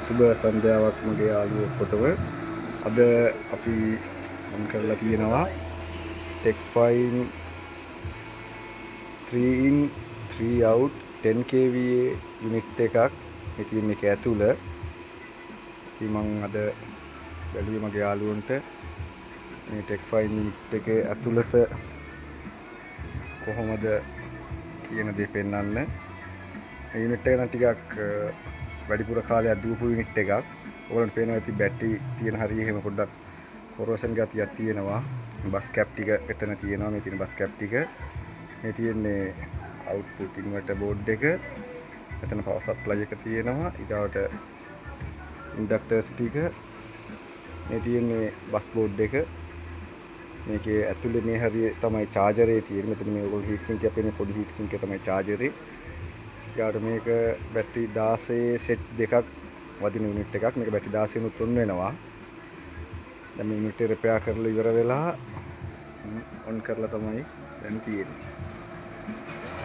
සුබ සන්ධ්‍යාවක් මගේ යාළුවෝ ඔක්කොටම. අද අපි ඔන් කරලා තියෙනවා TechFine 3 in 3 out 10 kVA unit එකක්. ඉතින් මේක ඇතුළ ඉතින් මම අද බැලුවේ මගේ යාළුවන්ට මේ TechFine යුනිට් එකේ ඇතුළත කොහොමද කියන දේ පෙන්වන්න. මේ යුනිට් එක නම් ටිකක් වැඩිපුර කාලයක් දුවපු යුනිට් එකක්. ඔයගොල්ලන්ට පේනවා ඇති බැටරි තියෙන හරිය එහෙම පොඩ්ඩක් කොරෝෂන් ගතියක් තියෙනවා. බස් කැප් ටික එතන තියෙනවා. මේ තියෙන බස් කැප් ටික. මේ තියෙන්නේ අවුට්පුට් ඉන්වර්ටර් බෝඩ් එක. එතන පවර් සප්ලයි එක තියෙනවා. ඊගාවට ඉන්ඩක්ටර්ස් ටික. මේ තියෙන්නේ බස් බෝඩ් එක. මේකේ ඇතුලේ මේ හරිය තමයි චාර්ජරේ තියෙන්නේ. මෙතන මේ ඔයගොල්ලෝ හීට් සින්ක් එක පේන්නේ පොඩි හීට් සින්ක් එක තමයි චාර්ජරේ. ඊට මේක බැටරි 16 සෙට් දෙකක් වදින යුනිට් එකක්. මේක බැටරි 16 නුත් ඔන් වෙනවා. දැන් මේ යුනිට් එක රිපෙයාර් කරලා ඉවර වෙලා ඔන් කරලා තමයි දැන් තියෙන්නේ.